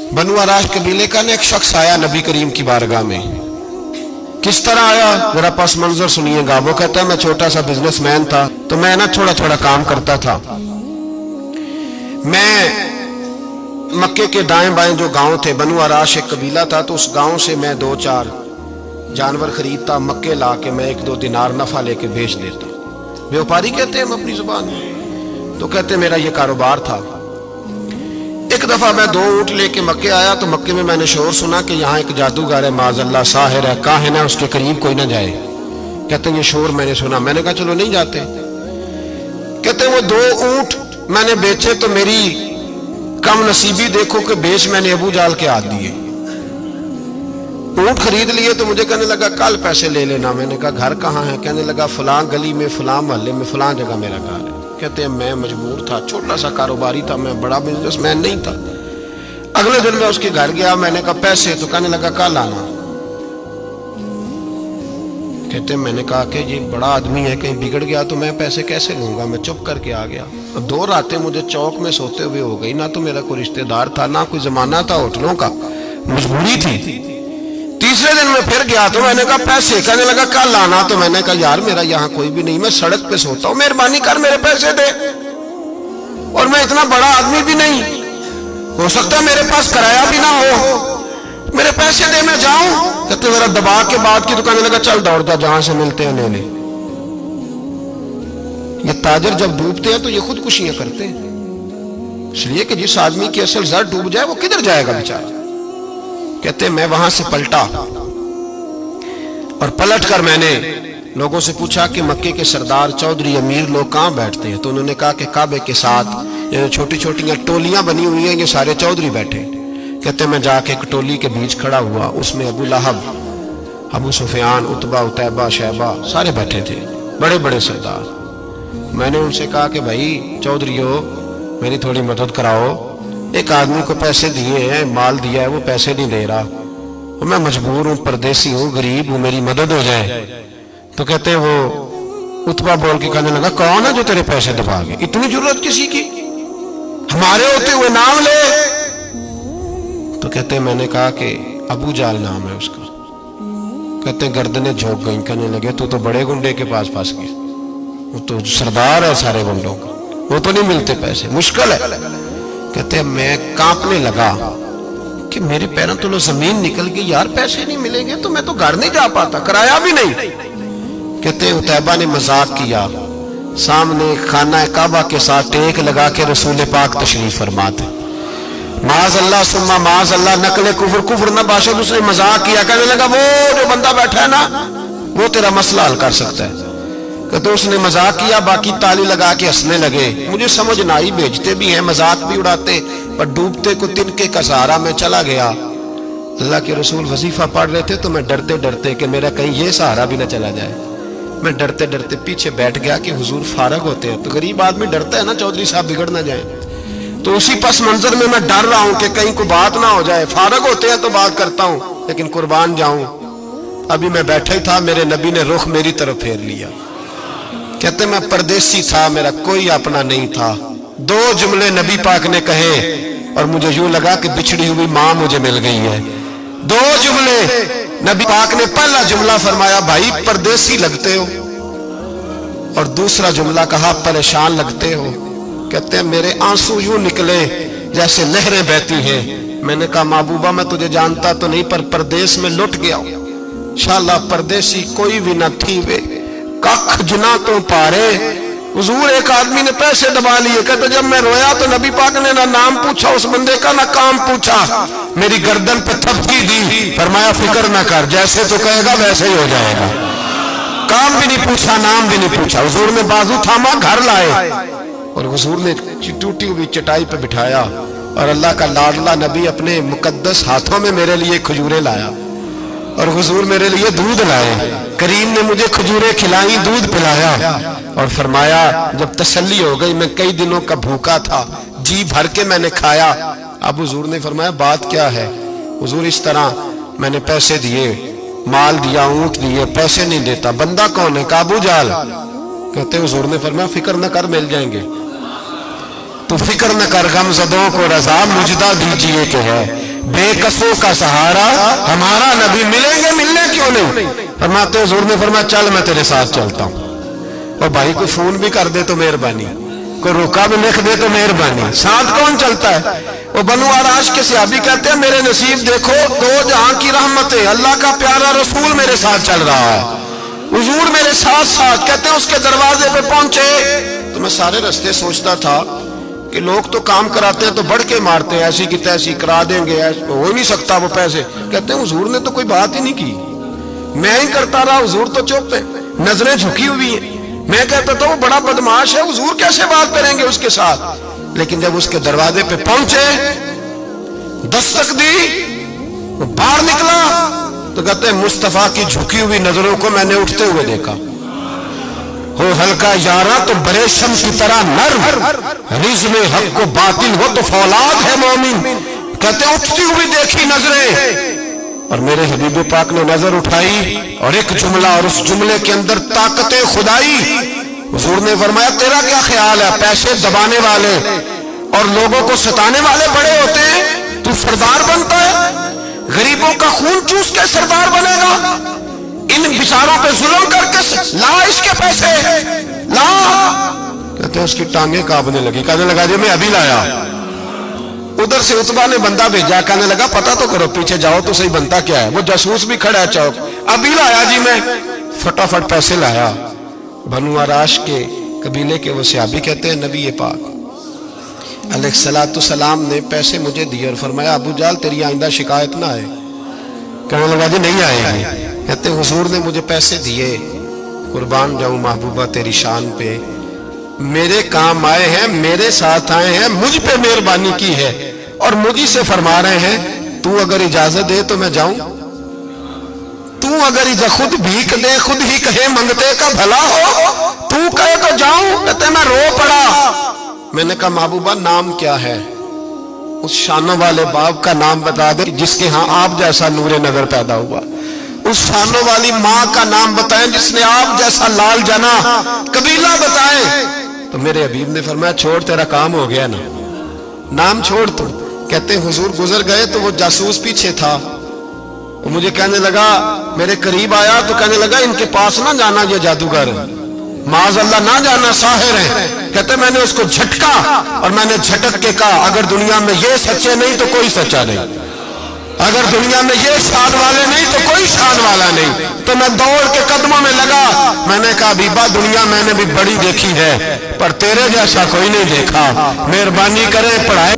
बनु आराश कबीले का एक शख्स आया नबी करीम की बारगाह में। किस तरह आया जरा पस मंजर सुनिएगा। वो कहता है मैं छोटा सा बिजनेसमैन था, तो मैं ना थोड़ा थोड़ा काम करता था। मैं मक्के के दाएं बाएं जो गांव थे, बनु आराश एक कबीला था, तो उस गांव से मैं 2-4 जानवर खरीदता, मक्के ला के मैं 1-2 दिनार नफा लेके बेच देता। व्यापारी कहते हैं हम अपनी जुबान में, तो कहते मेरा ये कारोबार था। एक दफा मैं 2 ऊंट लेके मक्के आया, तो मक्के में मैंने शोर सुना कि यहाँ एक जादूगर है, माज़अल्लाह साहिर है, काहिन है, उसके करीब कोई ना जाए। कहते ये शोर मैंने सुना। मैंने कहा चलो नहीं जाते। कहते वो 2 ऊंट मैंने बेचे तो मेरी कम नसीबी देखो कि बेच मैंने अबू जाल के हाथ दिए। ऊंट खरीद लिए तो मुझे कहने लगा कल पैसे ले लेना। मैंने कहा घर कहाँ है? कहने लगा फलां गली में, फलां मोहल्ले में, फलां जगह मेरा घर है। कहते हैं मैं मजबूर था, छोटा सा कारोबारी था, मैं बड़ा बिजनेसमैन नहीं था। अगले दिन मैं उसके घर गया, मैंने कहा पैसे, तो कहने लगा कल आना। कहते मैंने कहा कि ये बड़ा आदमी है, कहीं बिगड़ गया तो मैं पैसे कैसे लूंगा। मैं चुप करके आ गया। 2 रातें मुझे चौक में सोते हुए हो गई। ना तो मेरा कोई रिश्तेदार था, ना कोई जमाना था होटलों का, मजबूरी थी। तीसरे दिन मैं फिर गया तो मैंने कहा पैसे, कहने लगा कल आना। तो मैंने कहा यार मेरा यहाँ कोई भी नहीं, मैं सड़क पे सोता हूँ, मेहरबानी कर मेरे पैसे दे। और मैं इतना बड़ा आदमी भी नहीं, हो सकता है मेरे पास किराया भी ना हो, मेरे पैसे दे मैं जाऊं। कहते जरा दबा के बात की। तो कहने लगा चल दौड़ जा, जहां से मिलते हैं ले ले। ये ताजर जब डूबते हैं तो ये खुदकुशियां करते हैं, इसलिए कि जिस आदमी की असल जर डूब जाए वो किधर जाएगा बेचारा। कहते मैं वहां से पलटा और पलट कर मैंने लोगों से पूछा कि मक्के के सरदार, चौधरी, अमीर लोग कहां बैठते हैं। तो उन्होंने कहा कि काबे के साथ ये छोटी छोटी टोलियां बनी हुई हैं, ये सारे चौधरी बैठे। कहते मैं जाके एक टोली के बीच खड़ा हुआ, उसमें अबू लहब, अबू सुफियान, उतबा, उतैबा, शैबा सारे बैठे थे, बड़े बड़े सरदार। मैंने उनसे कहा कि भाई चौधरीओ मेरी थोड़ी मदद कराओ, एक आदमी को पैसे दिए हैं, माल दिया है, वो पैसे नहीं दे रहा, मैं मजबूर हूँ, परदेसी हूँ, गरीब हूँ, मेरी मदद हो जाए। तो कहते हैं वो उतबा बोल के कहने लगा कौन है जो तेरे पैसे दबागे, इतनी जरूरत किसी की, हमारे होते हुए नाम ले। तो कहते हैं मैंने कहा कि अबू जाल नाम है उसका। कहते हैं गर्दनें झोंक गई। कहने लगे तू तो बड़े गुंडे के पास फंस गया, वो तो सरदार है सारे गुंडों का, वो तो नहीं मिलते पैसे, मुश्किल है। कहते हैं मैं कांपने लगा कि मेरे पैरों तो जमीन निकल गई, यार पैसे नहीं मिलेंगे तो मैं तो घर नहीं जा पाता, किराया भी नहीं। कहते हैं उतैबा ने मजाक किया, सामने खाना काबा के साथ टेक लगा के रसूल पाक तशरीफ फरमाते, माज अल्लाह सुम्मा माज अल्लाह, नकले कुफर, कुफर न बाशद। उसने मजाक किया, कहने लगा वो जो बंदा बैठा है ना वो तेरा मसला हल कर सकता है। कहते उसने मजाक किया, बाकी ताली लगा के हंसने लगे। मुझे समझ ना आई, भेजते भी हैं, मजाक भी उड़ाते, पर डूबते को तिनके का सहारा में चला गया। अल्लाह के रसूल वजीफा पढ़ रहे थे तो मैं डरते डरते कि मेरा कहीं ये सहारा भी ना चला जाए, मैं डरते डरते पीछे बैठ गया कि हुजूर फारग होते हैं। तो गरीब आदमी डरता है ना चौधरी साहब बिगड़ ना जाए, तो उसी पस मंजर में मैं डर रहा हूं कि कहीं कोई बात ना हो जाए। फारग होते हैं तो बात करता हूं, लेकिन कुर्बान जाऊं। अभी मैं बैठा ही था, मेरे नबी ने रुख मेरी तरफ फेर लिया। कहते मैं परदेसी था, मेरा कोई अपना नहीं था। 2 जुमले नबी पाक ने कहे और मुझे यूं लगा कि बिछड़ी हुई मां मुझे मिल गई है। 2 जुमले नबी पाक ने, पहला जुमला फरमाया भाई परदेसी लगते हो, और दूसरा जुमला कहा परेशान लगते हो। कहते हैं मेरे आंसू यूं निकले जैसे नहरें बहती हैं। मैंने कहा महबूबा मैं तुझे जानता तो नहीं, पर परदेश में लुट गया, शाला परदेसी कोई भी न थी वे, कख जुना तो पारे। हुजूर एक आदमी ने पैसे दबा लिए। कहते जब मैं रोया तो नबी पाक ने ना नाम पूछा उस बंदे का, ना काम पूछा, मेरी गर्दन पे थपकी दी, फरमाया फिक्र ना कर, जैसे तो कहेगा वैसे ही हो जाएगा। काम भी नहीं पूछा, नाम भी नहीं पूछा। हुजूर ने बाजू थामा, घर लाए और हुजूर ने टूटी हुई चटाई पे बिठाया, और अल्लाह का लाडला नबी अपने मुकद्दस हाथों में मेरे लिए खजूरें लाया, और हुजूर मेरे लिए दूध लाए। करीम ने मुझे खजूरें खिलाई, दूध पिलाया, और फरमाया जब तसल्ली हो गई, मैं कई दिनों का भूखा था, जी भर के मैंने खाया। अब हुजूर ने फरमाया बात क्या है। हुजूर इस तरह मैंने पैसे दिए, माल दिया, ऊंट दिए, पैसे नहीं देता, बंदा कौन है? काबू जाल। कहते हुजूर ने फरमाया फिक्र न कर, मिल जाएंगे। तो फिक्र न कर, गमज़दों को रज़ा मुजदा दीजिए कि है, बेकसों का सहारा हमारा नबी, मिलेंगे, मिलने क्यों नहीं। फरमाते हुजूर ने फरमाया चल मैं तेरे साथ चलता हूं। और भाई को फोन भी कर दे तो मेहरबानी, कोई रोका भी लिख दे तो मेहरबानी। साथ कौन चलता है? वो बनु आराश के सहाबी कहते हैं मेरे नसीब देखो, दो जहां की रहमतें, अल्लाह का प्यारा रसूल मेरे साथ चल रहा है, हुजूर मेरे साथ साथ। कहते हैं उसके दरवाजे पे पहुंचे तो मैं सारे रास्ते सोचता था कि लोग तो काम कराते हैं तो बढ़ के मारते हैं, ऐसी की तैसी करा देंगे, हो ही नहीं सकता वो पैसे। कहते हैं हुजूर ने तो कोई बात ही नहीं की, मैं ही करता रहा, हुजूर तो चुप है, नजरें झुकी हुई है। मैं कहता था वो बड़ा बदमाश है, हुजूर कैसे बात करेंगे उसके साथ। लेकिन जब उसके दरवाजे पे पहुंचे, दस्तक दी, वो बाहर निकला तो कहते हैं मुस्तफा की झुकी हुई नजरों को मैंने उठते हुए देखा। हो हल्का यारा तो बरेशम की तरह नर्म, रिज़्म हक को बातिल हो तो फौलाद है मोमिन। कहते उठती हुई देखी नजरें, और मेरे हबीब पाक ने नजर उठाई और एक जुमला, और उस जुमले के अंदर ताकत खुदाई। हुजूर ने फरमाया तेरा क्या ख्याल है, पैसे दबाने वाले और लोगों को सताने वाले बड़े होते हैं, तू सरदार बनता है? गरीबों का खून चूस के सरदार बनेगा? इन बिचारों पे जुल्म करके ला इसके पैसे ला। कहते हैं उसकी टांगे कांपने लगी, कहने लगा जी मैं अभी लाया। उधर से उतबा ने बंदा भेजा, कहने लगा पता तो करो, पीछे जाओ तो सही बनता क्या है। वो जासूस भी खड़ा है चौक, अभी लाया जी मैं, फटाफट पैसे लाया। बनु आराश के कबीले के वो सहाबी कहते हैं नबी पाक अलैहिस्सलाम ने पैसे मुझे दिए और फरमाया अबू जाल तेरी आइंदा शिकायत ना आए। कहने लगा जी नहीं आएगी। कहते हुजूर ने मुझे पैसे दिए, कुर्बान जाऊं महबूबा तेरी शान पे, मेरे काम आए हैं, मेरे साथ आए हैं, मुझ पे मेहरबानी की है और मुझी से फरमा रहे हैं तू अगर इजाजत दे तो मैं जाऊं, तू अगर खुद भीख दे, खुद ही कहे मंगते का भला हो, तू कहे तो जाऊं। कहते मैं रो पड़ा। मैंने कहा महबूबा नाम क्या है? उस शानों वाले बाप का नाम बता दे जिसके यहाँ आप जैसा नूरे नजर पैदा हुआ। उस शानों वाली माँ का नाम बताएं जिसने आप जैसा लाल जना। कबीला बताएं। तो मेरे हबीब ने फरमाया छोड़ तेरा काम हो गया ना, नाम छोड़ तू। कहते हुजूर गुजर गए तो वो जासूस पीछे था, वो मुझे कहने लगा, मेरे करीब आया तो कहने लगा इनके पास ना जाना, ये जादूगर माज़ अल्लाह ना जाना, साहिर है। कहते मैंने उसको झटका और मैंने झटक के कहा अगर दुनिया में ये सच्चे नहीं तो कोई सच्चा नहीं, अगर दुनिया में ये शान वाले नहीं तो कोई शान वाला नहीं। तो मैं दौड़ के कदमों में लगा, मैंने कहा बीबा दुनिया मैंने भी बड़ी देखी है पर तेरे जैसा कोई नहीं देखा, मेहरबानी करें पढ़ाए